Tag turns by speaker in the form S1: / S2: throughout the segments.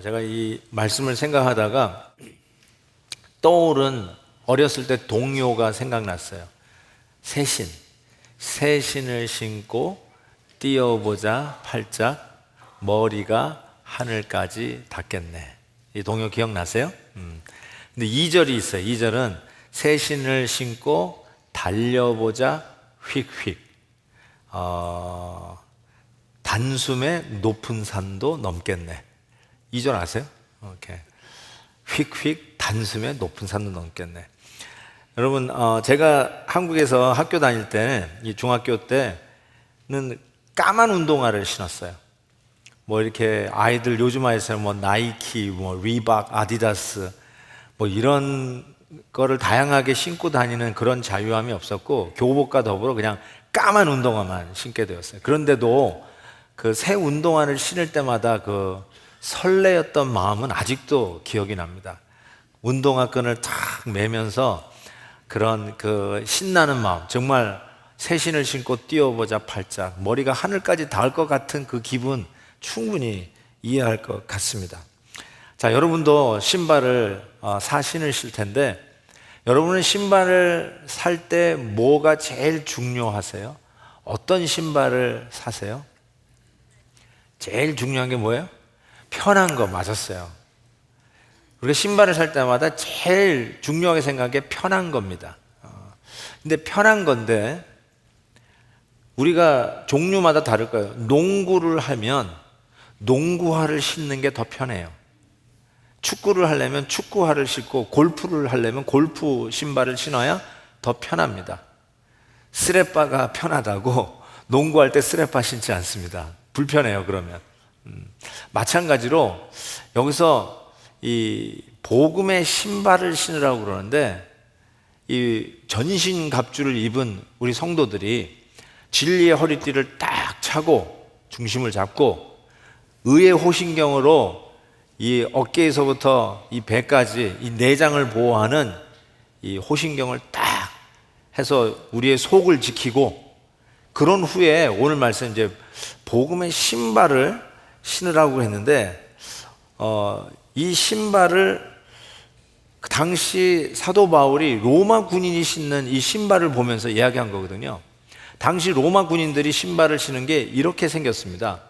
S1: 제가 이 말씀을 생각하다가 떠오른 어렸을 때 동요가 생각났어요. 새신을 신고 뛰어보자 팔짝 머리가 하늘까지 닿겠네. 이 동요 기억나세요? 근데 2절이 있어요. 2절은 새신을 신고 달려보자 휙휙. 단숨에 높은 산도 넘겠네. 2절 아세요? 오케이. 휙휙 단숨에 높은 산도 넘겠네. 여러분, 제가 한국에서 학교 다닐 때, 이 중학교 때는 까만 운동화를 신었어요. 뭐 이렇게 아이들 요즘 아이들은 뭐 나이키, 뭐 리박, 아디다스 뭐 이런 거를 다양하게 신고 다니는 그런 자유함이 없었고 교복과 더불어 그냥 까만 운동화만 신게 되었어요. 그런데도 그 새 운동화를 신을 때마다 그 설레었던 마음은 아직도 기억이 납니다. 운동화 끈을 탁 매면서 그런 그 신나는 마음, 정말 새신을 신고 뛰어보자 팔짝 머리가 하늘까지 닿을 것 같은 그 기분 충분히 이해할 것 같습니다. 자, 여러분도 신발을 신으실 텐데 여러분은 신발을 살 때 뭐가 제일 중요하세요? 어떤 신발을 사세요? 제일 중요한 게 뭐예요? 편한 거. 맞았어요. 우리가 신발을 살 때마다 제일 중요하게 생각한 게 편한 겁니다. 근데 편한 건데 우리가 종류마다 다를 거예요. 농구를 하면 농구화를 신는 게 더 편해요. 축구를 하려면 축구화를 신고 골프를 하려면 골프 신발을 신어야 더 편합니다. 스레빠가 편하다고 농구할 때 스레빠 신지 않습니다. 불편해요. 그러면 마찬가지로 여기서 이 복음의 신발을 신으라고 그러는데 이 전신갑주를 입은 우리 성도들이 진리의 허리띠를 딱 차고 중심을 잡고 의의 호신경으로 이 어깨에서부터 이 배까지 이 내장을 보호하는 이 호신경을 딱 해서 우리의 속을 지키고 그런 후에 오늘 말씀 이제 복음의 신발을 신으라고 했는데 이 신발을 당시 사도 바울이 로마 군인이 신는 이 신발을 보면서 이야기한 거거든요. 당시 로마 군인들이 신발을 신은 게 이렇게 생겼습니다.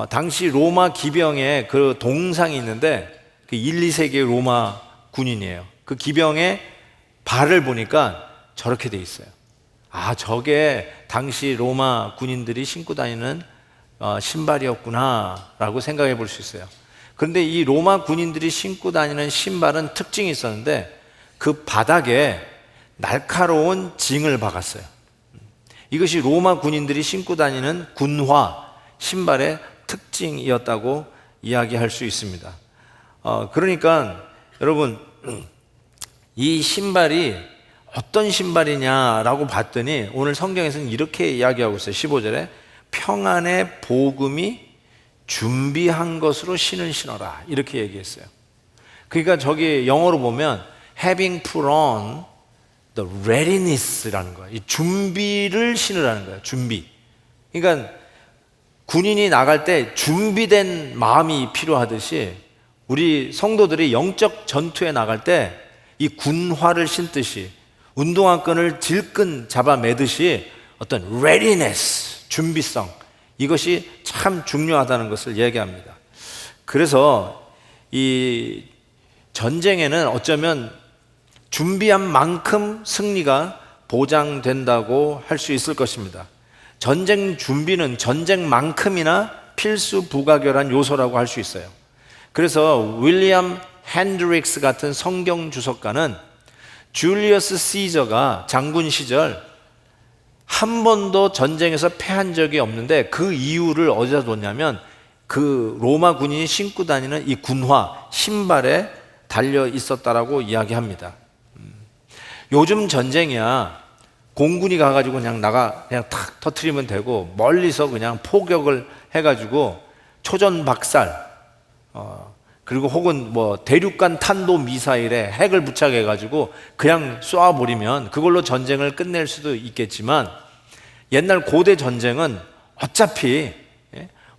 S1: 당시 로마 기병에 그 동상이 있는데 그 1, 2세기의 로마 군인이에요. 그 기병의 발을 보니까 저렇게 돼 있어요. 저게 당시 로마 군인들이 신고 다니는 신발이었구나 라고 생각해 볼 수 있어요. 그런데 이 로마 군인들이 신고 다니는 신발은 특징이 있었는데 그 바닥에 날카로운 징을 박았어요. 이것이 로마 군인들이 신고 다니는 군화 신발의 특징이었다고 이야기할 수 있습니다. 그러니까 여러분 이 신발이 어떤 신발이냐라고 봤더니 오늘 성경에서는 이렇게 이야기하고 있어요. 15절에 평안의 복음이 준비한 것으로 신어라 이렇게 얘기했어요. 그러니까 저기 영어로 보면 having put on the readiness라는 거예요. 이 준비를 신으라는 거예요. 준비. 그러니까 군인이 나갈 때 준비된 마음이 필요하듯이 우리 성도들이 영적 전투에 나갈 때 이 군화를 신듯이 운동화 끈을 질끈 잡아 매듯이 어떤 readiness, 준비성 이것이 참 중요하다는 것을 얘기합니다. 그래서 이 전쟁에는 어쩌면 준비한 만큼 승리가 보장된다고 할 수 있을 것입니다. 전쟁 준비는 전쟁만큼이나 필수 부가결한 요소라고 할 수 있어요. 그래서 윌리엄 핸드릭스 같은 성경 주석가는 줄리어스 시저가 장군 시절 한 번도 전쟁에서 패한 적이 없는데 그 이유를 어디다 뒀냐면 그 로마 군인이 신고 다니는 이 군화 신발에 달려 있었다라고 이야기합니다. 요즘 전쟁이야 공군이 가가지고 그냥 탁 터트리면 되고 멀리서 그냥 포격을 해가지고 초전박살 그리고 혹은 뭐 대륙간 탄도 미사일에 핵을 부착해가지고 그냥 쏘아버리면 그걸로 전쟁을 끝낼 수도 있겠지만 옛날 고대 전쟁은 어차피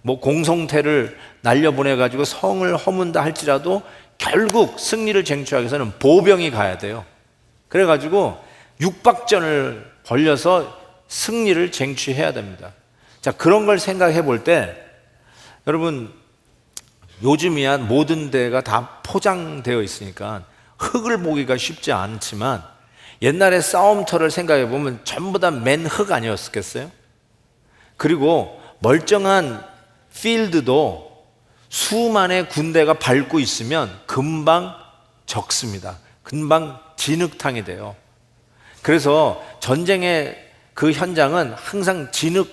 S1: 뭐 공성태를 날려보내가지고 성을 허문다 할지라도 결국 승리를 쟁취하기 위해서는 보병이 가야 돼요. 그래가지고 육박전을 벌려서 승리를 쟁취해야 됩니다. 자, 그런 걸 생각해 볼 때 여러분, 요즘이야 모든 데가 다 포장되어 있으니까 흙을 보기가 쉽지 않지만 옛날에 싸움터를 생각해 보면 전부 다 맨 흙 아니었겠어요? 그리고 멀쩡한 필드도 수만의 군대가 밟고 있으면 금방 적습니다. 금방 진흙탕이 돼요. 그래서 전쟁의 그 현장은 항상 진흙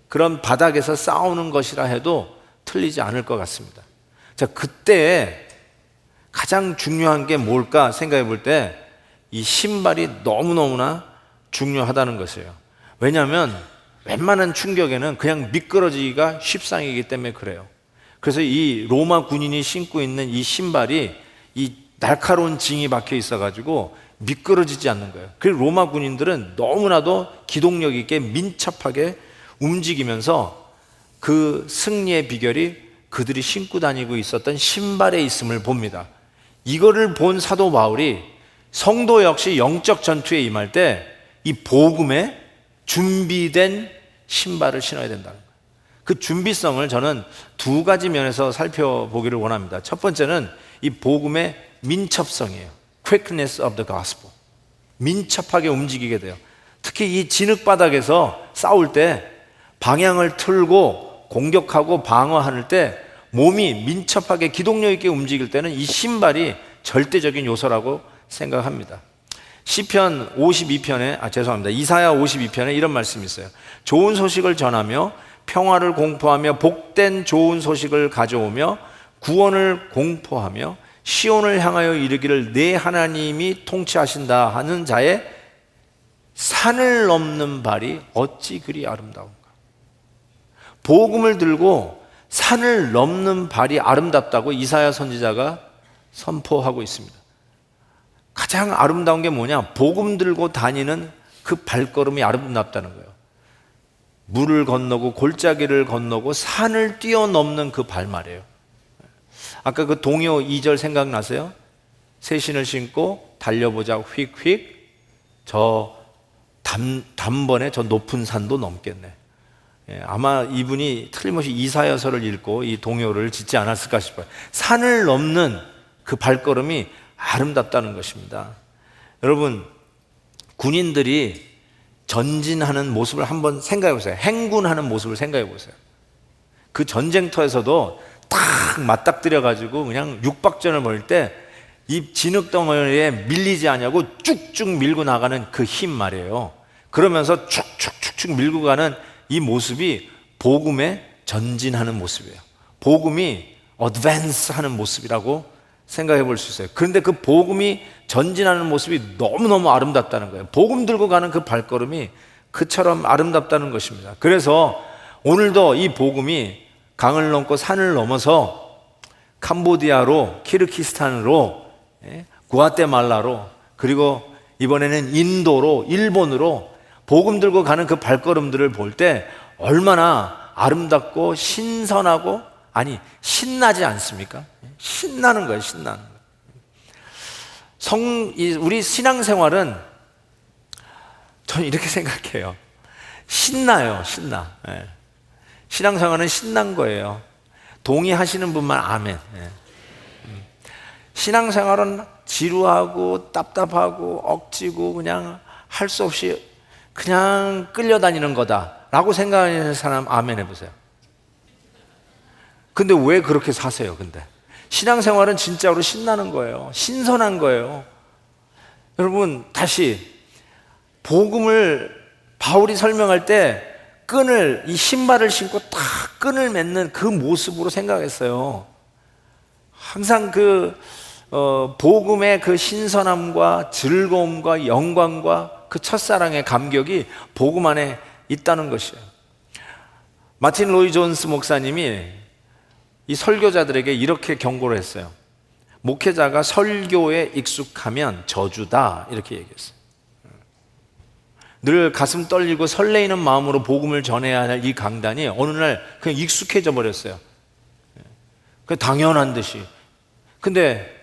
S1: 그런 바닥에서 싸우는 것이라 해도 틀리지 않을 것 같습니다. 자, 그때 가장 중요한 게 뭘까 생각해 볼 때 이 신발이 너무너무나 중요하다는 것이에요. 왜냐하면 웬만한 충격에는 그냥 미끄러지기가 쉽상이기 때문에 그래요. 그래서 이 로마 군인이 신고 있는 이 신발이 이 날카로운 징이 박혀 있어가지고 미끄러지지 않는 거예요. 그리고 로마 군인들은 너무나도 기동력 있게 민첩하게 움직이면서 그 승리의 비결이 그들이 신고 다니고 있었던 신발에 있음을 봅니다. 이거를 본 사도 바울이 성도 역시 영적 전투에 임할 때 이 복음에 준비된 신발을 신어야 된다는 거예요. 그 준비성을 저는 두 가지 면에서 살펴보기를 원합니다. 첫 번째는 이 복음의 민첩성이에요. Quickness of the gospel. 민첩하게 움직이게 돼요. 특히 이 진흙바닥에서 싸울 때 방향을 틀고 공격하고 방어할 때 몸이 민첩하게 기동력 있게 움직일 때는 이 신발이 절대적인 요소라고 생각합니다. 시편 52편에 이사야 52편에 이런 말씀이 있어요. 좋은 소식을 전하며 평화를 공포하며 복된 좋은 소식을 가져오며 구원을 공포하며 시온을 향하여 이르기를 내 하나님이 통치하신다 하는 자의 산을 넘는 발이 어찌 그리 아름다운가. 복음을 들고 산을 넘는 발이 아름답다고 이사야 선지자가 선포하고 있습니다. 가장 아름다운 게 뭐냐? 복음 들고 다니는 그 발걸음이 아름답다는 거예요. 물을 건너고 골짜기를 건너고 산을 뛰어넘는 그 발 말이에요. 아까 그 동요 2절 생각나세요? 새 신을 신고 달려보자 휙휙 저 단번에 저 높은 산도 넘겠네. 아마 이분이 틀림없이 이사야서를 읽고 이 동요를 짓지 않았을까 싶어요. 산을 넘는 그 발걸음이 아름답다는 것입니다. 여러분, 군인들이 전진하는 모습을 한번 생각해 보세요. 행군하는 모습을 생각해 보세요. 그 전쟁터에서도 딱 맞닥뜨려 가지고 그냥 육박전을 벌일 때 이 진흙덩어리에 밀리지 않냐고 쭉쭉 밀고 나가는 그 힘 말이에요. 그러면서 쭉쭉쭉쭉 밀고 가는 이 모습이 복음에 전진하는 모습이에요. 복음이 어드밴스 하는 모습이라고 생각해 볼 수 있어요. 그런데 그 복음이 전진하는 모습이 너무너무 아름답다는 거예요. 복음 들고 가는 그 발걸음이 그처럼 아름답다는 것입니다. 그래서 오늘도 이 복음이 강을 넘고 산을 넘어서 캄보디아로, 키르기스탄으로, 구아테말라로, 그리고 이번에는 인도로, 일본으로 복음 들고 가는 그 발걸음들을 볼 때 얼마나 아름답고 신선하고 신나지 않습니까? 신나는 거예요, 신나는 거예요. 우리 신앙생활은 저는 이렇게 생각해요. 신나요, 신나. 신앙생활은 신난 거예요. 동의하시는 분만 아멘. 신앙생활은 지루하고 답답하고 억지고 그냥 할 수 없이 그냥 끌려다니는 거다라고 생각하는 사람 아멘 해보세요. 근데 왜 그렇게 사세요? 근데 신앙생활은 진짜로 신나는 거예요. 신선한 거예요. 여러분, 다시 복음을 바울이 설명할 때 이 신발을 신고 딱 끈을 맺는 그 모습으로 생각했어요. 항상 복음의 그 신선함과 즐거움과 영광과 그 첫사랑의 감격이 복음 안에 있다는 것이에요. 마틴 로이 존스 목사님이 이 설교자들에게 이렇게 경고를 했어요. 목회자가 설교에 익숙하면 저주다, 이렇게 얘기했어요. 늘 가슴 떨리고 설레이는 마음으로 복음을 전해야 할 이 강단이 어느 날 그냥 익숙해져 버렸어요. 그 당연한 듯이. 근데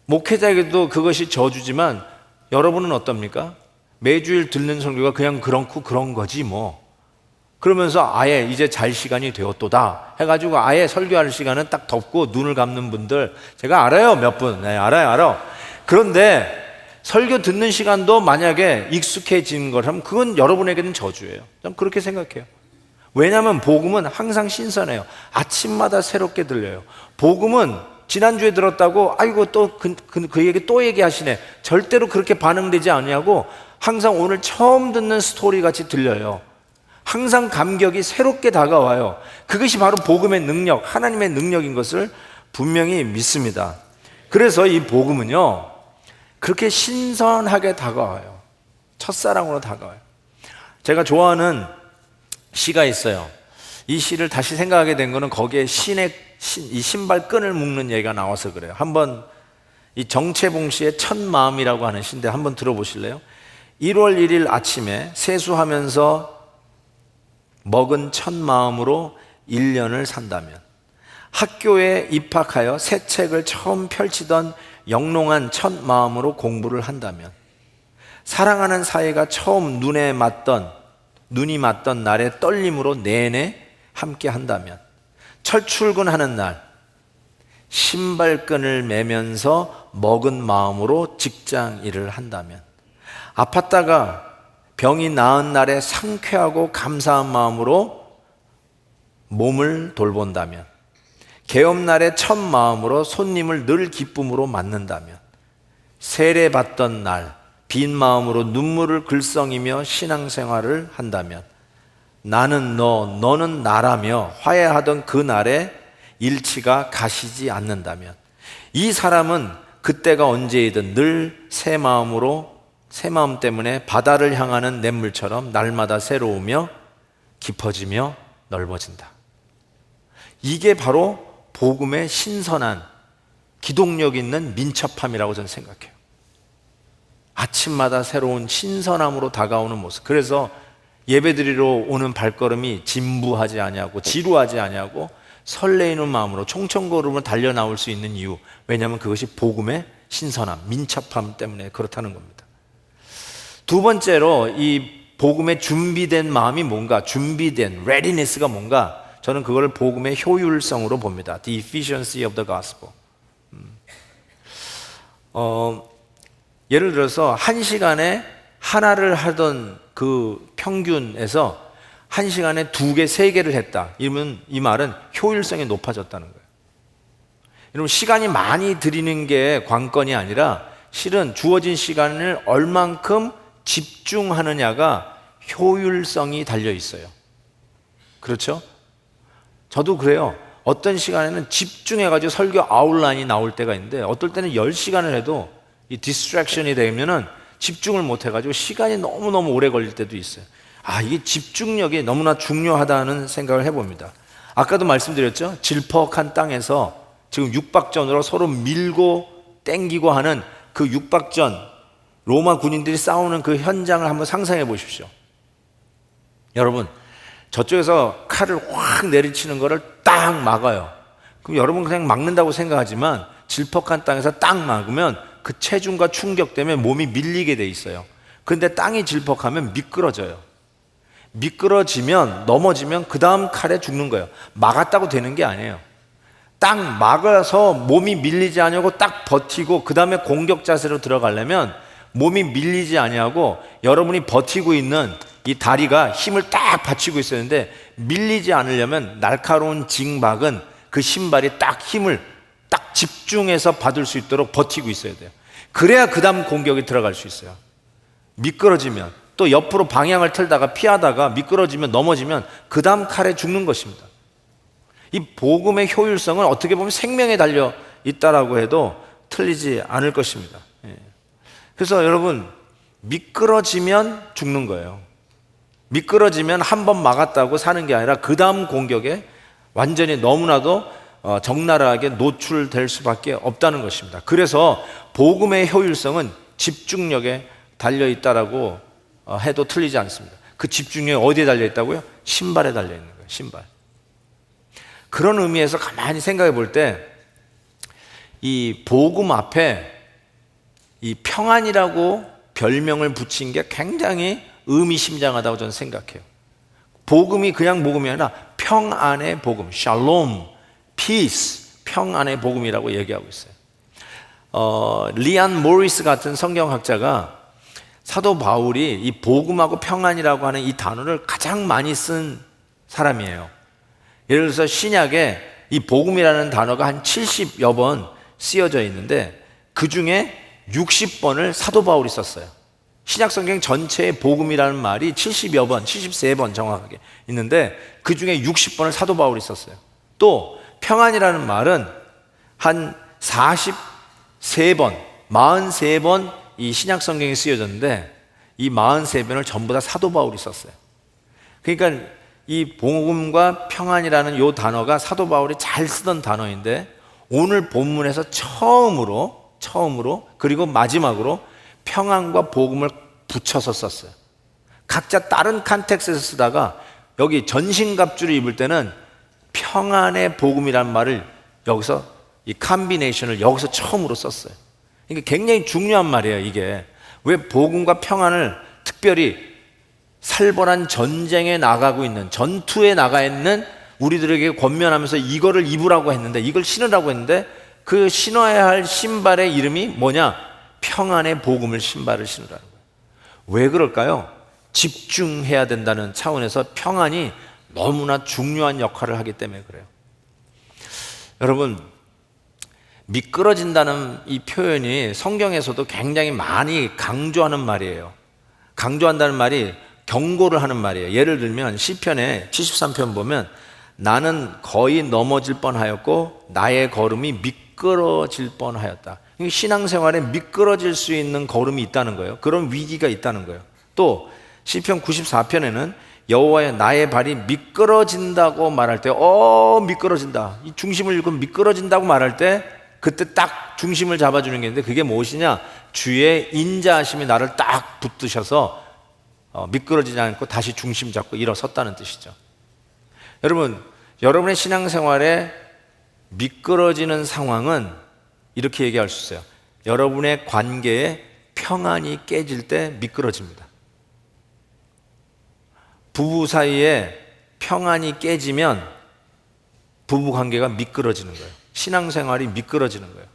S1: 목회자에게도 그것이 저주지만 여러분은 어떻습니까? 매주일 듣는 설교가 그냥 그렇고 그런 거지 뭐. 그러면서 아예 이제 잘 시간이 되었도다 해가지고 아예 설교할 시간은 딱 덮고 눈을 감는 분들 제가 알아요. 몇 분. 네, 알아요. 그런데 설교 듣는 시간도 만약에 익숙해지는 거라면 그건 여러분에게는 저주예요. 저는 그렇게 생각해요. 왜냐하면 복음은 항상 신선해요. 아침마다 새롭게 들려요. 복음은 지난주에 들었다고 아이고 또 그 얘기 또 얘기하시네. 절대로 그렇게 반응되지 않냐고 항상 오늘 처음 듣는 스토리 같이 들려요. 항상 감격이 새롭게 다가와요. 그것이 바로 복음의 능력, 하나님의 능력인 것을 분명히 믿습니다. 그래서 이 복음은요 그렇게 신선하게 다가와요. 첫사랑으로 다가와요. 제가 좋아하는 시가 있어요. 이 시를 다시 생각하게 된 거는 거기에 이 신발 끈을 묶는 얘기가 나와서 그래요. 한번 이 정채봉 씨의 첫 마음이라고 하는 시인데 한번 들어보실래요? 1월 1일 아침에 세수하면서 먹은 첫 마음으로 1년을 산다면, 학교에 입학하여 새 책을 처음 펼치던 영롱한 첫 마음으로 공부를 한다면, 사랑하는 사이가 처음 눈이 맞던 날의 떨림으로 내내 함께 한다면, 첫 출근하는 날 신발끈을 매면서 먹은 마음으로 직장 일을 한다면, 아팠다가 병이 나은 날에 상쾌하고 감사한 마음으로 몸을 돌본다면, 개업날의 첫 마음으로 손님을 늘 기쁨으로 맞는다면, 세례받던 날 빈 마음으로 눈물을 글썽이며 신앙생활을 한다면, 나는 너는 나라며 화해하던 그 날에 일치가 가시지 않는다면, 이 사람은 그때가 언제이든 늘 새 마음 때문에 바다를 향하는 냇물처럼 날마다 새로우며 깊어지며 넓어진다. 이게 바로 복음의 신선한 기동력 있는 민첩함이라고 저는 생각해요. 아침마다 새로운 신선함으로 다가오는 모습. 그래서 예배드리러 오는 발걸음이 진부하지 아니하고 지루하지 아니하고 설레이는 마음으로 총총걸음을 달려 나올 수 있는 이유, 왜냐하면 그것이 복음의 신선함, 민첩함 때문에 그렇다는 겁니다. 두 번째로 이 복음의 준비된 마음이 뭔가, 준비된 readiness가 뭔가, 저는 그걸 복음의 효율성으로 봅니다. The efficiency of the gospel. 예를 들어서 1시간에 하나를 하던 그 평균에서 1시간에 2개, 3개를 했다. 이러면 이 말은 효율성이 높아졌다는 거예요. 여러분, 시간이 많이 들이는 게 관건이 아니라 실은 주어진 시간을 얼만큼 집중하느냐가 효율성이 달려 있어요. 그렇죠? 저도 그래요. 어떤 시간에는 집중해가지고 설교 아웃라인이 나올 때가 있는데, 어떨 때는 10시간을 해도 이 디스트랙션이 되면은 집중을 못해가지고 시간이 너무너무 오래 걸릴 때도 있어요. 이게 집중력이 너무나 중요하다는 생각을 해봅니다. 아까도 말씀드렸죠? 질퍽한 땅에서 지금 육박전으로 서로 밀고 땡기고 하는 그 육박전, 로마 군인들이 싸우는 그 현장을 한번 상상해 보십시오. 여러분, 저쪽에서 칼을 확 내리치는 거를 딱 막아요. 그럼 여러분 그냥 막는다고 생각하지만 질퍽한 땅에서 딱 막으면 그 체중과 충격 때문에 몸이 밀리게 돼 있어요. 그런데 땅이 질퍽하면 미끄러져요. 미끄러지면, 넘어지면 그 다음 칼에 죽는 거예요. 막았다고 되는 게 아니에요. 딱 막아서 몸이 밀리지 않냐고 딱 버티고 그 다음에 공격 자세로 들어가려면 몸이 밀리지 아니하고 여러분이 버티고 있는 이 다리가 힘을 딱 받치고 있었는데, 밀리지 않으려면 날카로운 징박은 그 신발이 딱 힘을 딱 집중해서 받을 수 있도록 버티고 있어야 돼요. 그래야 그 다음 공격이 들어갈 수 있어요. 미끄러지면, 또 옆으로 방향을 틀다가 피하다가 미끄러지면, 넘어지면 그 다음 칼에 죽는 것입니다. 이 복음의 효율성은 어떻게 보면 생명에 달려 있다라고 해도 틀리지 않을 것입니다. 그래서 여러분, 미끄러지면 죽는 거예요. 미끄러지면 한 번 막았다고 사는 게 아니라 그 다음 공격에 완전히 너무나도 적나라하게 노출될 수밖에 없다는 것입니다. 그래서 복음의 효율성은 집중력에 달려 있다라고 해도 틀리지 않습니다. 그 집중력이 어디에 달려 있다고요? 신발에 달려 있는 거예요. 신발. 그런 의미에서 가만히 생각해 볼 때 이 복음 앞에 이 평안이라고 별명을 붙인 게 굉장히 의미심장하다고 저는 생각해요. 복음이 그냥 복음이 아니라 평안의 복음, 샬롬, 피스, 평안의 복음이라고 얘기하고 있어요. 리안 모리스 같은 성경학자가 사도 바울이 이 복음하고 평안이라고 하는 이 단어를 가장 많이 쓴 사람이에요. 예를 들어서 신약에 이 복음이라는 단어가 한 70여 번 쓰여져 있는데 그 중에 60번을 사도 바울이 썼어요. 신약 성경 전체에 복음이라는 말이 70여 번, 73번 정확하게 있는데 그 중에 60번을 사도 바울이 썼어요. 또 평안이라는 말은 한 43번, 43번 이 신약 성경에 쓰여졌는데 이 43번을 전부 다 사도 바울이 썼어요. 그러니까 이 복음과 평안이라는 이 단어가 사도 바울이 잘 쓰던 단어인데 오늘 본문에서 처음으로 그리고 마지막으로 평안과 복음을 붙여서 썼어요. 각자 다른 컨텍스트에서 쓰다가 여기 전신갑주를 입을 때는 평안의 복음이라는 말을 여기서 이 컴비네이션을 여기서 처음으로 썼어요. 이게 굉장히 중요한 말이에요. 이게 왜 복음과 평안을 특별히 살벌한 전쟁에 나가고 있는 전투에 나가 있는 우리들에게 권면하면서 이거를 입으라고 했는데 이걸 신으라고 했는데 그 신어야 할 신발의 이름이 뭐냐? 평안의 복음을 신발을 신으라는 거예요. 왜 그럴까요? 집중해야 된다는 차원에서 평안이 너무나 중요한 역할을 하기 때문에 그래요. 여러분, 미끄러진다는 이 표현이 성경에서도 굉장히 많이 강조하는 말이에요. 강조한다는 말이 경고를 하는 말이에요. 예를 들면 시편의 73편 보면 나는 거의 넘어질 뻔하였고 나의 걸음이 미끄러질 뻔하였다. 신앙생활에 미끄러질 수 있는 걸음이 있다는 거예요. 그런 위기가 있다는 거예요. 또 시편 94편에는 여호와여 나의 발이 미끄러진다고 말할 때 미끄러진다. 이 중심을 잃고 미끄러진다고 말할 때 그때 딱 중심을 잡아주는 게 있는데 그게 무엇이냐? 주의 인자하심이 나를 딱 붙드셔서 미끄러지지 않고 다시 중심 잡고 일어섰다는 뜻이죠. 여러분, 여러분의 신앙생활에 미끄러지는 상황은 이렇게 얘기할 수 있어요. 여러분의 관계에 평안이 깨질 때 미끄러집니다. 부부 사이에 평안이 깨지면 부부 관계가 미끄러지는 거예요. 신앙생활이 미끄러지는 거예요.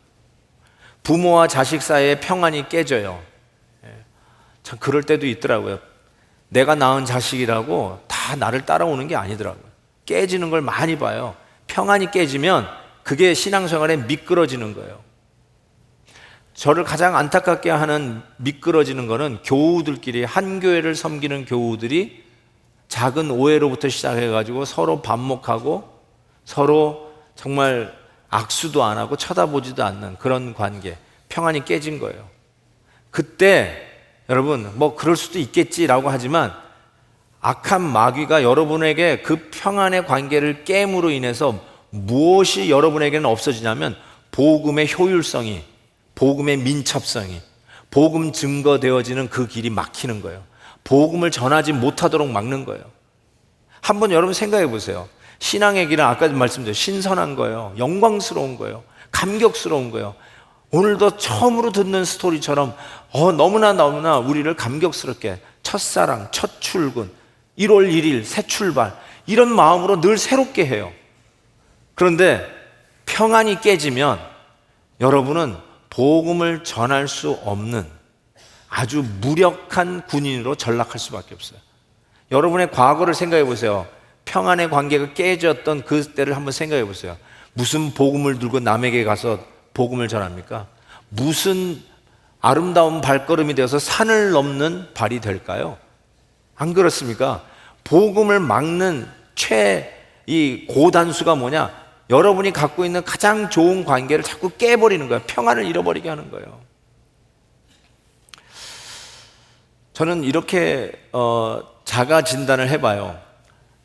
S1: 부모와 자식 사이에 평안이 깨져요. 참 그럴 때도 있더라고요. 내가 낳은 자식이라고 다 나를 따라오는 게 아니더라고요. 깨지는 걸 많이 봐요. 평안이 깨지면 그게 신앙생활에 미끄러지는 거예요. 저를 가장 안타깝게 하는 미끄러지는 거는 교우들끼리 한 교회를 섬기는 교우들이 작은 오해로부터 시작해가지고 서로 반목하고 서로 정말 악수도 안 하고 쳐다보지도 않는 그런 관계, 평안이 깨진 거예요. 그때 여러분 뭐 그럴 수도 있겠지라고 하지만 악한 마귀가 여러분에게 그 평안의 관계를 깨므로 인해서 무엇이 여러분에게는 없어지냐면 복음의 효율성이, 복음의 민첩성이, 복음 증거되어지는 그 길이 막히는 거예요. 복음을 전하지 못하도록 막는 거예요. 한번 여러분 생각해 보세요. 신앙의 길은 아까 말씀드렸죠. 신선한 거예요. 영광스러운 거예요. 감격스러운 거예요. 오늘도 처음으로 듣는 스토리처럼 너무나 우리를 감격스럽게 첫사랑, 첫 출근, 1월 1일 새 출발 이런 마음으로 늘 새롭게 해요. 그런데 평안이 깨지면 여러분은 복음을 전할 수 없는 아주 무력한 군인으로 전락할 수밖에 없어요. 여러분의 과거를 생각해 보세요. 평안의 관계가 깨졌던 그때를 한번 생각해 보세요. 무슨 복음을 들고 남에게 가서 복음을 전합니까? 무슨 아름다운 발걸음이 되어서 산을 넘는 발이 될까요? 안 그렇습니까? 복음을 막는 이 고단수가 뭐냐? 여러분이 갖고 있는 가장 좋은 관계를 자꾸 깨버리는 거예요. 평안을 잃어버리게 하는 거예요. 저는 이렇게 자가 진단을 해봐요.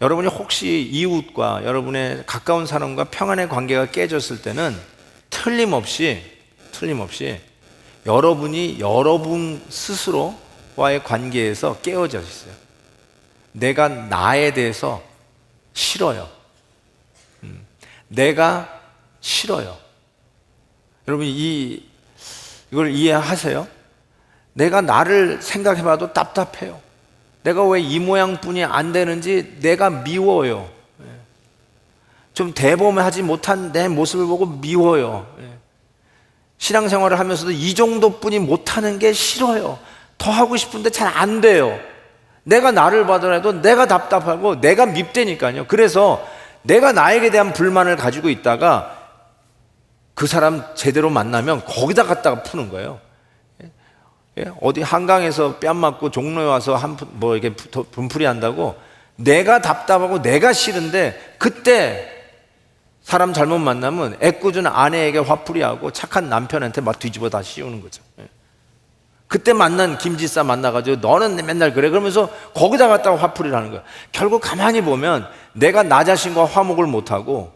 S1: 여러분이 혹시 이웃과 여러분의 가까운 사람과 평안의 관계가 깨졌을 때는 틀림없이 여러분이 여러분 스스로 하나님과의 관계에서 깨어져 있어요. 내가 나에 대해서 싫어요. 내가 싫어요. 여러분 이걸 이해하세요? 내가 나를 생각해봐도 답답해요. 내가 왜 이 모양뿐이 안 되는지 내가 미워요. 좀 대범하지 못한 내 모습을 보고 미워요. 신앙생활을 하면서도 이 정도뿐이 못하는 게 싫어요. 더 하고 싶은데 잘 안 돼요. 내가 나를 봐더라도 내가 답답하고 내가 밉다니까요. 그래서 내가 나에게 대한 불만을 가지고 있다가 그 사람 제대로 만나면 거기다 갖다가 푸는 거예요. 어디 한강에서 뺨 맞고 종로에 와서 뭐 이렇게 분풀이 한다고 내가 답답하고 내가 싫은데 그때 사람 잘못 만나면 애꿎은 아내에게 화풀이하고 착한 남편한테 막 뒤집어 다 씌우는 거죠. 그때 만난 김지사 만나가지고 너는 맨날 그래 그러면서 거기다 갖다가 화풀이를 하는 거야. 결국 가만히 보면 내가 나 자신과 화목을 못하고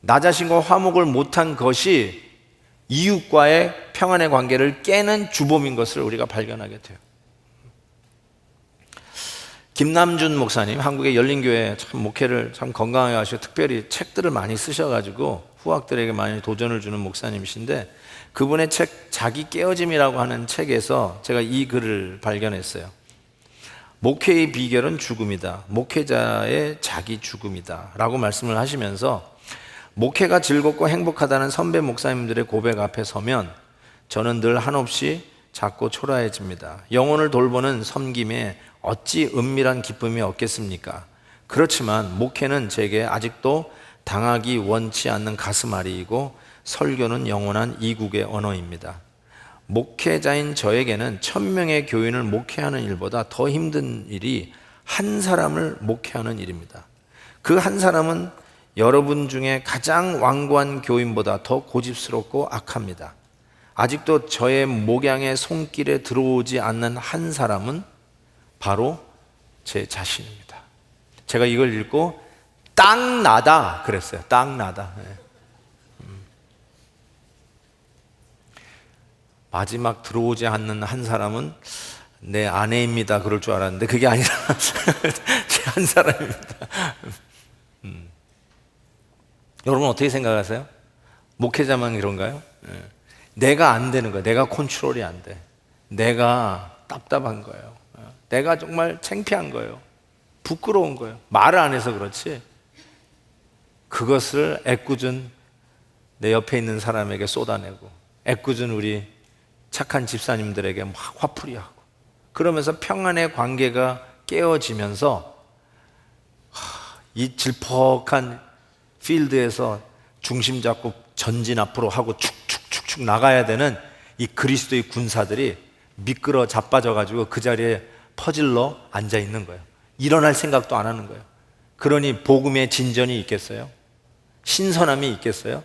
S1: 나 자신과 화목을 못한 것이 이웃과의 평안의 관계를 깨는 주범인 것을 우리가 발견하게 돼요. 김남준 목사님, 한국의 열린교회 참 목회를 참 건강하게 하시고 특별히 책들을 많이 쓰셔가지고 후학들에게 많이 도전을 주는 목사님이신데 그분의 책 자기 깨어짐이라고 하는 책에서 제가 이 글을 발견했어요. 목회의 비결은 죽음이다. 목회자의 자기 죽음이다 라고 말씀을 하시면서 목회가 즐겁고 행복하다는 선배 목사님들의 고백 앞에 서면 저는 늘 한없이 작고 초라해집니다. 영혼을 돌보는 섬김에 어찌 은밀한 기쁨이 없겠습니까? 그렇지만 목회는 제게 아직도 당하기 원치 않는 가슴앓이이고 설교는 영원한 이국의 언어입니다. 목회자인 저에게는 1000명의 교인을 목회하는 일보다 더 힘든 일이 한 사람을 목회하는 일입니다. 그 한 사람은 여러분 중에 가장 완고한 교인보다 더 고집스럽고 악합니다. 아직도 저의 목양의 손길에 들어오지 않는 한 사람은 바로 제 자신입니다. 제가 이걸 읽고 딱 나다 그랬어요. 딱 나다. 마지막 들어오지 않는 한 사람은 내 아내입니다 그럴 줄 알았는데 그게 아니라 제 한 사람입니다. 여러분 어떻게 생각하세요? 목회자만 그런가요? 내가 안 되는 거예요. 내가 컨트롤이 안 돼. 내가 답답한 거예요. 내가 정말 창피한 거예요. 부끄러운 거예요. 말을 안 해서 그렇지 그것을 애꿎은 내 옆에 있는 사람에게 쏟아내고 애꿎은 우리 착한 집사님들에게 막 화풀이하고 그러면서 평안의 관계가 깨어지면서 이 질퍽한 필드에서 중심 잡고 전진 앞으로 하고 축축축축 나가야 되는 이 그리스도의 군사들이 미끄러 자빠져가지고 그 자리에 퍼질러 앉아 있는 거예요. 일어날 생각도 안 하는 거예요. 그러니 복음의 진전이 있겠어요? 신선함이 있겠어요?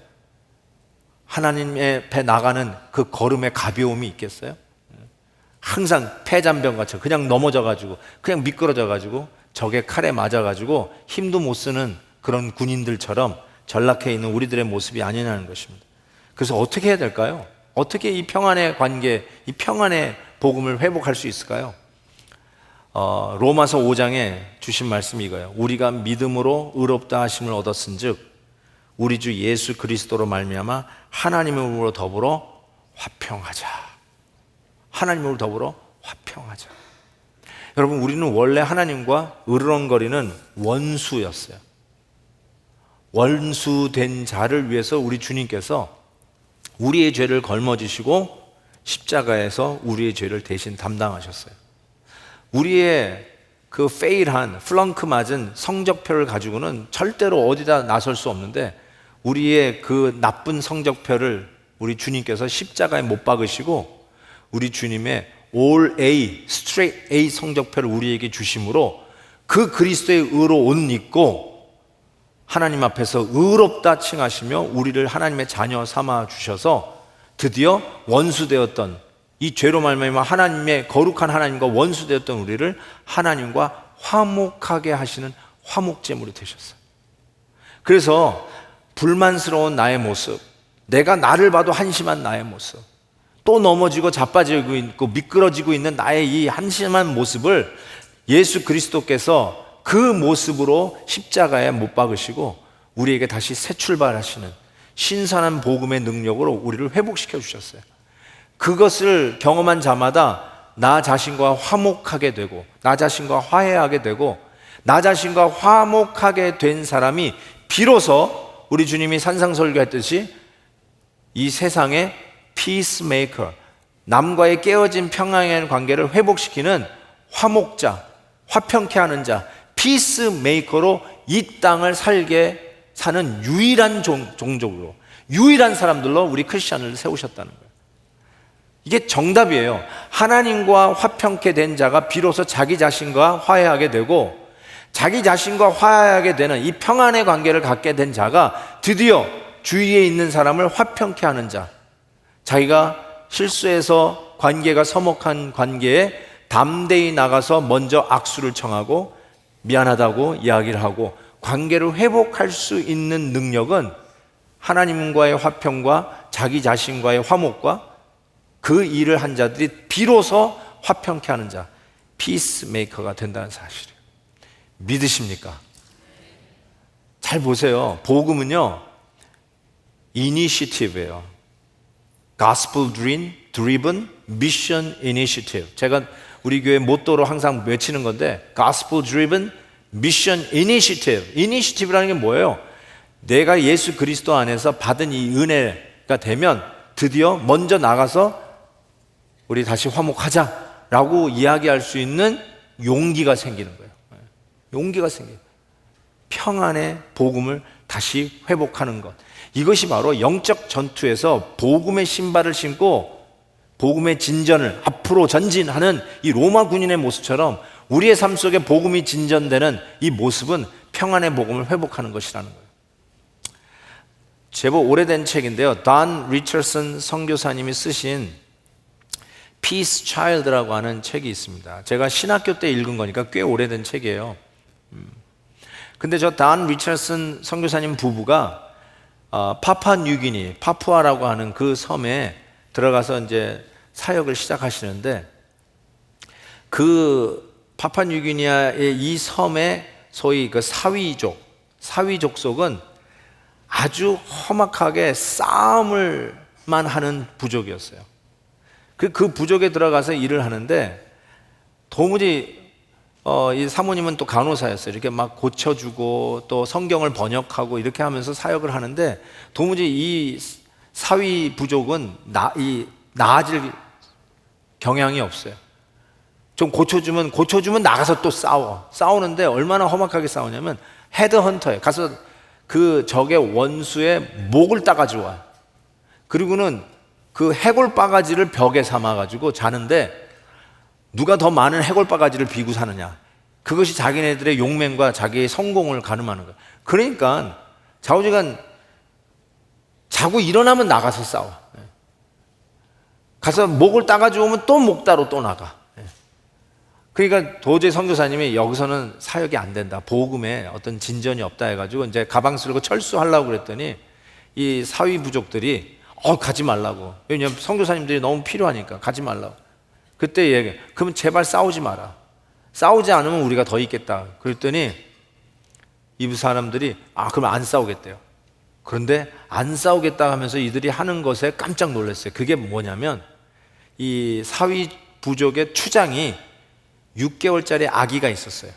S1: 하나님의 배 나가는 그 걸음의 가벼움이 있겠어요? 항상 폐잔병같이 그냥 넘어져가지고 그냥 미끄러져가지고 적의 칼에 맞아가지고 힘도 못 쓰는 그런 군인들처럼 전락해 있는 우리들의 모습이 아니냐는 것입니다. 그래서 어떻게 해야 될까요? 어떻게 이 평안의 관계, 이 평안의 복음을 회복할 수 있을까요? 로마서 5장에 주신 말씀이 이거예요. 우리가 믿음으로 의롭다 하심을 얻었은즉 우리 주 예수 그리스도로 말미암아 하나님으로 더불어 화평하자. 하나님으로 더불어 화평하자. 여러분 우리는 원래 하나님과 으르렁거리는 원수였어요. 원수된 자를 위해서 우리 주님께서 우리의 죄를 걸머지시고 십자가에서 우리의 죄를 대신 담당하셨어요. 우리의 그 페일한 플렁크 맞은 성적표를 가지고는 절대로 어디다 나설 수 없는데 우리의 그 나쁜 성적표를 우리 주님께서 십자가에 못 박으시고 우리 주님의 All A, Straight A 성적표를 우리에게 주심으로 그 그리스도의 의로 옷 입고 하나님 앞에서 의롭다 칭하시며 우리를 하나님의 자녀 삼아 주셔서 드디어 원수되었던 이 죄로 말미암아 하나님의 거룩한 하나님과 원수되었던 우리를 하나님과 화목하게 하시는 화목제물이 되셨어요. 그래서 불만스러운 나의 모습, 내가 나를 봐도 한심한 나의 모습, 또 넘어지고 자빠지고 있고 미끄러지고 있는 나의 이 한심한 모습을 예수 그리스도께서 그 모습으로 십자가에 못 박으시고 우리에게 다시 새 출발하시는 신선한 복음의 능력으로 우리를 회복시켜 주셨어요. 그것을 경험한 자마다 나 자신과 화목하게 되고 나 자신과 화해하게 되고 나 자신과 화목하게 된 사람이 비로소 우리 주님이 산상설교했듯이 이 세상의 피스메이커, 남과의 깨어진 평강의 관계를 회복시키는 화목자, 화평케 하는 자, 피스메이커로 이 땅을 살게 사는 유일한 종족으로, 유일한 사람들로 우리 크리스천을 세우셨다는 거예요. 이게 정답이에요. 하나님과 화평케 된 자가 비로소 자기 자신과 화해하게 되고 자기 자신과 화해하게 되는 이 평안의 관계를 갖게 된 자가 드디어 주위에 있는 사람을 화평케 하는 자, 자기가 실수해서 관계가 서먹한 관계에 담대히 나가서 먼저 악수를 청하고 미안하다고 이야기를 하고 관계를 회복할 수 있는 능력은 하나님과의 화평과 자기 자신과의 화목과 그 일을 한 자들이 비로소 화평케 하는 자, 피스메이커가 된다는 사실이에요. 믿으십니까? 잘 보세요. 복음은요, 이니시티브예요. Gospel Driven Mission Initiative. 제가 우리 교회 모토로 항상 외치는 건데 Gospel Driven Mission Initiative. Initiative라는 게 뭐예요? 내가 예수 그리스도 안에서 받은 이 은혜가 되면 드디어 먼저 나가서 우리 다시 화목하자라고 이야기할 수 있는 용기가 생기는 거예요. 용기가 생겨요. 평안의 복음을 다시 회복하는 것. 이것이 바로 영적 전투에서 복음의 신발을 신고 복음의 진전을 앞으로 전진하는 이 로마 군인의 모습처럼 우리의 삶 속에 복음이 진전되는 이 모습은 평안의 복음을 회복하는 것이라는 거예요. 제법 오래된 책인데요, 던 리처슨 선교사님이 쓰신 Peace Child라고 하는 책이 있습니다. 제가 신학교 때 읽은 거니까 꽤 오래된 책이에요. 근데 저 던 리처슨 선교사님 부부가 파푸아뉴기니, 파푸아라고 하는 그 섬에 들어가서 이제 사역을 시작하시는데 그 파푸아뉴기니아의 이 섬의 소위 그 사위족 속은 아주 험악하게 싸움을만 하는 부족이었어요. 그 부족에 들어가서 일을 하는데 도무지 이 사모님은 또 간호사였어요. 이렇게 막 고쳐주고 또 성경을 번역하고 이렇게 하면서 사역을 하는데 도무지 이 사위 부족은 나아질 경향이 없어요. 좀 고쳐주면 나가서 또 싸우는데 얼마나 험악하게 싸우냐면 헤드헌터예요. 가서 그 적의 원수의 목을 따가지고 와요. 그리고는 그 해골 바가지를 벽에 삼아가지고 자는데 누가 더 많은 해골 바가지를 비고 사느냐, 그것이 자기네들의 용맹과 자기의 성공을 가늠하는 거예요. 그러니까 좌우지간 자고 일어나면 나가서 싸워. 가서 목을 따가지고 오면 또 목 따로 또 나가. 그러니까 도저히 선교사님이 여기서는 사역이 안 된다, 복음에 어떤 진전이 없다 해가지고 이제 가방 쓸고 철수하려고 그랬더니 이 사위 부족들이 가지 말라고. 왜냐하면 선교사님들이 너무 필요하니까 가지 말라고. 그때 얘기해. 그러면 제발 싸우지 마라. 싸우지 않으면 우리가 더 있겠다. 그랬더니 이 사람들이 그럼 안 싸우겠대요. 그런데 안 싸우겠다 하면서 이들이 하는 것에 깜짝 놀랐어요. 그게 뭐냐면 이 사위 부족의 추장이 6개월짜리 아기가 있었어요.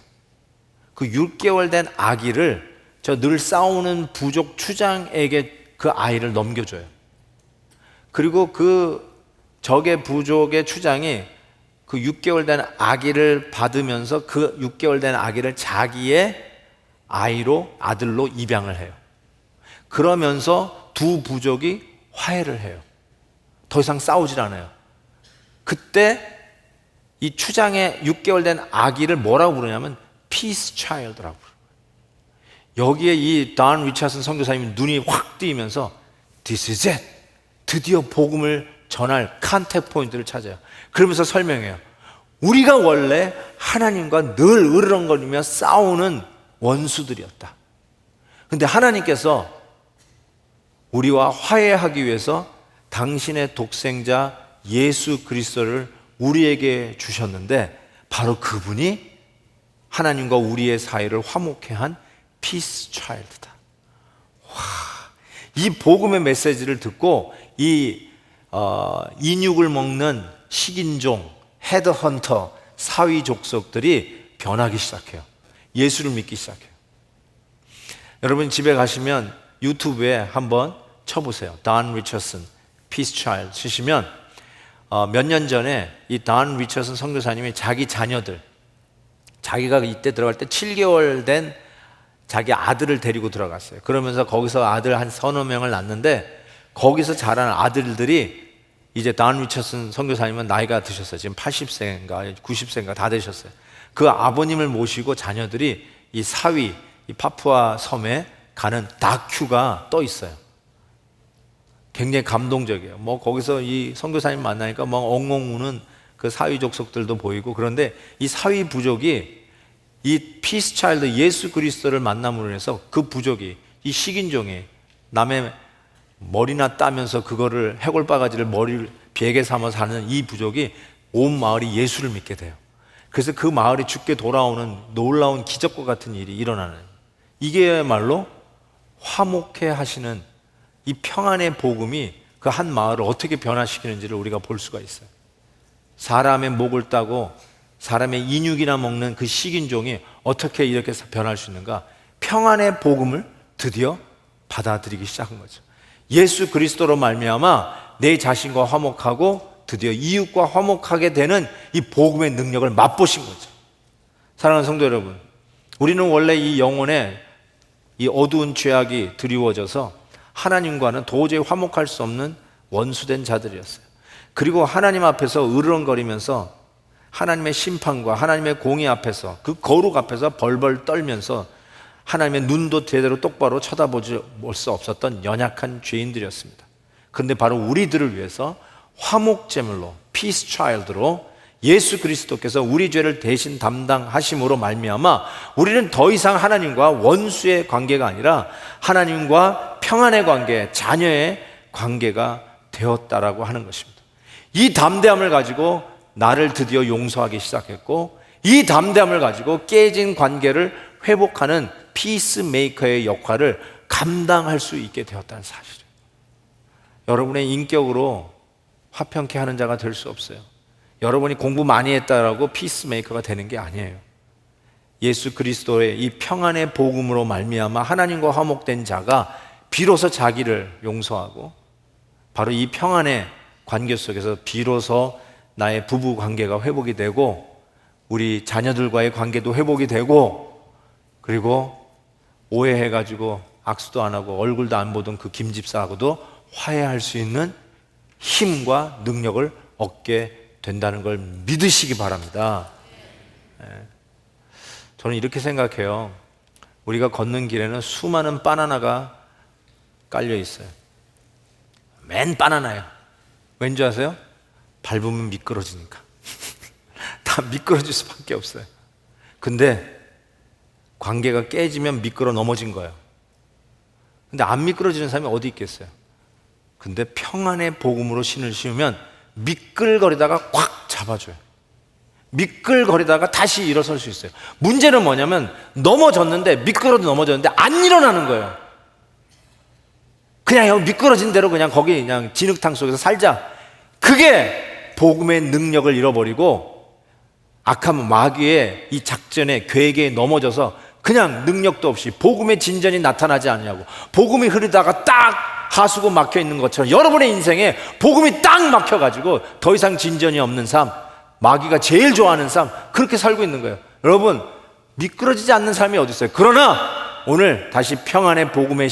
S1: 그 6개월 된 아기를 저 늘 싸우는 부족 추장에게 그 아이를 넘겨줘요. 그리고 그 적의 부족의 추장이 그 6개월 된 아기를 받으면서 그 6개월 된 아기를 자기의 아들로 입양을 해요. 그러면서 두 부족이 화해를 해요. 더 이상 싸우질 않아요. 그때 이 추장의 6개월 된 아기를 뭐라고 부르냐면 Peace Child라고 부르요. 여기에 이 던 리처슨 선교사님이 눈이 확 뜨이면서 This is it. 드디어 복음을 전할 컨택 포인트를 찾아요. 그러면서 설명해요. 우리가 원래 하나님과 늘 으르렁거리며 싸우는 원수들이었다. 그런데 하나님께서 우리와 화해하기 위해서 당신의 독생자 예수 그리스도를 우리에게 주셨는데 바로 그분이 하나님과 우리의 사이를 화목케 한 피스 차일드다. 이 복음의 메시지를 듣고 이 인육을 먹는 식인종, 헤드헌터, 사위 족속들이 변하기 시작해요. 예수를 믿기 시작해요. 여러분 집에 가시면 유튜브에 한번 쳐보세요. 돈 리처슨, 피스 차일드 치시면 몇 년 전에 이 돈 리처슨 선교사님이 자기 자녀들, 자기가 이때 들어갈 때 7개월 된 자기 아들을 데리고 들어갔어요. 그러면서 거기서 아들 한 서너 명을 낳는데 거기서 자란 아들들이 이제 돈 리처슨 선교사님은 나이가 드셨어요. 지금 80세인가 90세인가 다 되셨어요. 그 아버님을 모시고 자녀들이 이 사위, 이 파푸아 섬에 가는 다큐가 떠 있어요. 굉장히 감동적이에요. 뭐 거기서 이 선교사님 만나니까 막 엉엉 우는 그 사위 족속들도 보이고, 그런데 이 사위 부족이 이 피스 차일드 예수 그리스도를 만남으로 해서 그 부족이, 이 식인종이 남의 머리나 따면서 그거를 해골바가지를 머리를 베개 삼아 사는 이 부족이 온 마을이 예수를 믿게 돼요. 그래서 그 마을이 죽게 돌아오는 놀라운 기적과 같은 일이 일어나는, 이게야말로 화목해 하시는 이 평안의 복음이 그 한 마을을 어떻게 변화시키는지를 우리가 볼 수가 있어요. 사람의 목을 따고 사람의 인육이나 먹는 그 식인종이 어떻게 이렇게 변할 수 있는가? 평안의 복음을 드디어 받아들이기 시작한 거죠. 예수 그리스도로 말미암아 내 자신과 화목하고 드디어 이웃과 화목하게 되는 이 복음의 능력을 맛보신 거죠. 사랑하는 성도 여러분, 우리는 원래 이 영혼에 이 어두운 죄악이 드리워져서 하나님과는 도저히 화목할 수 없는 원수된 자들이었어요. 그리고 하나님 앞에서 으르렁거리면서 하나님의 심판과 하나님의 공의 앞에서, 그 거룩 앞에서 벌벌 떨면서 하나님의 눈도 제대로 똑바로 쳐다보지 볼 수 없었던 연약한 죄인들이었습니다. 그런데 바로 우리들을 위해서 화목제물로, 피스 차일드로 예수 그리스도께서 우리 죄를 대신 담당하심으로 말미암아 우리는 더 이상 하나님과 원수의 관계가 아니라 하나님과 평안의 관계, 자녀의 관계가 되었다라고 하는 것입니다. 이 담대함을 가지고 나를 드디어 용서하기 시작했고, 이 담대함을 가지고 깨진 관계를 회복하는 피스메이커의 역할을 감당할 수 있게 되었다는 사실이에요. 여러분의 인격으로 화평케 하는 자가 될 수 없어요. 여러분이 공부 많이 했다라고 피스메이커가 되는 게 아니에요. 예수 그리스도의 이 평안의 복음으로 말미암아 하나님과 화목된 자가 비로소 자기를 용서하고, 바로 이 평안의 관계 속에서 비로소 나의 부부 관계가 회복이 되고, 우리 자녀들과의 관계도 회복이 되고, 그리고 오해해가지고 악수도 안 하고 얼굴도 안 보던 그 김집사하고도 화해할 수 있는 힘과 능력을 얻게 된다는 걸 믿으시기 바랍니다. 저는 이렇게 생각해요. 우리가 걷는 길에는 수많은 바나나가 깔려 있어요. 맨 바나나예요. 왠지 아세요? 밟으면 미끄러지니까. 다 미끄러질 수밖에 없어요. 근데 관계가 깨지면 미끄러 넘어진 거예요. 근데 안 미끄러지는 사람이 어디 있겠어요? 근데 평안의 복음으로 신을 씌우면 미끌거리다가 꽉 잡아줘요. 미끌거리다가 다시 일어설 수 있어요. 문제는 뭐냐면 넘어졌는데, 미끄러도 넘어졌는데 안 일어나는 거예요. 그냥 미끄러진 대로 그냥 거기 그냥 진흙탕 속에서 살자. 그게 복음의 능력을 잃어버리고 악한 마귀의 이 작전에, 계획에 넘어져서 그냥 능력도 없이 복음의 진전이 나타나지 않냐고, 복음이 흐르다가 딱 하수구 막혀 있는 것처럼 여러분의 인생에 복음이 딱 막혀가지고 더 이상 진전이 없는 삶, 마귀가 제일 좋아하는 삶, 그렇게 살고 있는 거예요. 여러분, 미끄러지지 않는 삶이 어디 있어요? 그러나 오늘 다시 평안의 복음의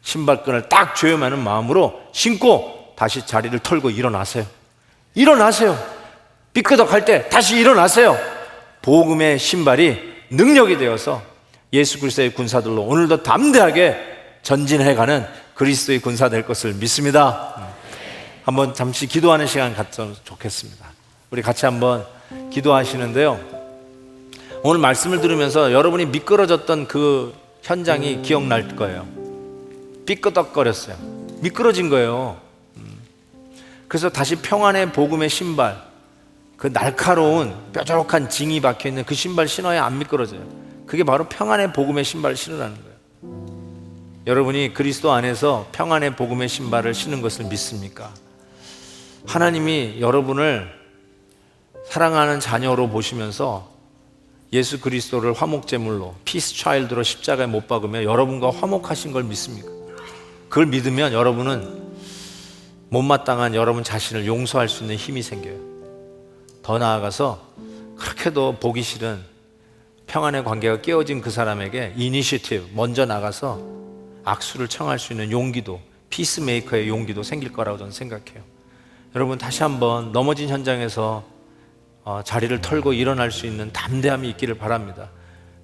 S1: 신발끈을 딱 조여매는 마음으로 신고 다시 자리를 털고 일어나세요. 일어나세요. 삐끄덕할 때 다시 일어나세요. 복음의 신발이 능력이 되어서 예수 그리스도의 군사들로 오늘도 담대하게 전진해가는 그리스도의 군사 될 것을 믿습니다. 한번 잠시 기도하는 시간 갖으면 좋겠습니다. 우리 같이 한번 기도하시는데요, 오늘 말씀을 들으면서 여러분이 미끄러졌던 그 현장이 기억날 거예요. 삐끄덕거렸어요. 미끄러진 거예요. 그래서 다시 평안의 복음의 신발, 그 날카로운 뾰족한 징이 박혀있는 그 신발 신어야 안 미끄러져요. 그게 바로 평안의 복음의 신발을 신으라는 거예요. 여러분이 그리스도 안에서 평안의 복음의 신발을 신은 것을 믿습니까? 하나님이 여러분을 사랑하는 자녀로 보시면서 예수 그리스도를 화목제물로 피스 차일드로 십자가에 못 박으며 여러분과 화목하신 걸 믿습니까? 그걸 믿으면 여러분은 못마땅한 여러분 자신을 용서할 수 있는 힘이 생겨요. 더 나아가서 그렇게도 보기 싫은 평안의 관계가 깨어진 그 사람에게 이니시티브, 먼저 나가서 악수를 청할 수 있는 용기도, 피스메이커의 용기도 생길 거라고 저는 생각해요. 여러분 다시 한번 넘어진 현장에서 자리를 털고 일어날 수 있는 담대함이 있기를 바랍니다.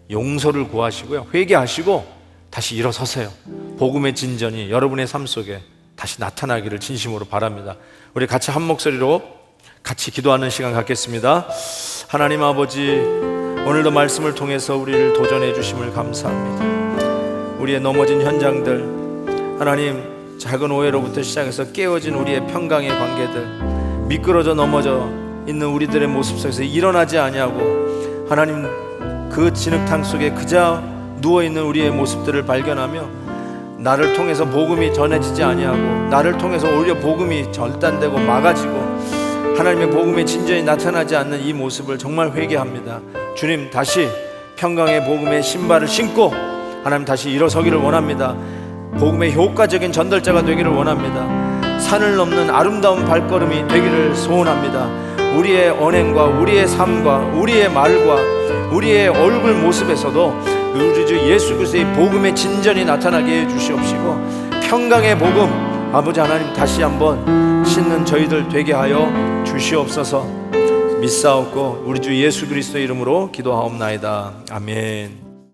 S1: 용서를 구하시고요, 회개하시고 다시 일어서세요. 복음의 진전이 여러분의 삶 속에 다시 나타나기를 진심으로 바랍니다. 우리 같이 한 목소리로 같이 기도하는 시간 갖겠습니다. 하나님 아버지, 오늘도 말씀을 통해서 우리를 도전해 주심을 감사합니다. 우리의 넘어진 현장들, 하나님 작은 오해로부터 시작해서 깨어진 우리의 평강의 관계들, 미끄러져 넘어져 있는 우리들의 모습 속에서 일어나지 아니하고 하나님 그 진흙탕 속에 그저 누워있는 우리의 모습들을 발견하며 나를 통해서 복음이 전해지지 아니하고 나를 통해서 오히려 복음이 절단되고 막아지고 하나님의 복음의 진전이 나타나지 않는 이 모습을 정말 회개합니다. 주님, 다시 평강의 복음의 신발을 신고 하나님 다시 일어서기를 원합니다. 복음의 효과적인 전달자가 되기를 원합니다. 산을 넘는 아름다운 발걸음이 되기를 소원합니다. 우리의 언행과 우리의 삶과 우리의 말과 우리의 얼굴 모습에서도 우리 주 예수 그리스도의 복음의 진전이 나타나게 해 주시옵시고 평강의 복음 아버지 하나님 다시 한번 신는 저희들 되게 하여 주시옵소서. 믿사옵고 우리 주 예수 그리스도의 이름으로 기도하옵나이다. 아멘.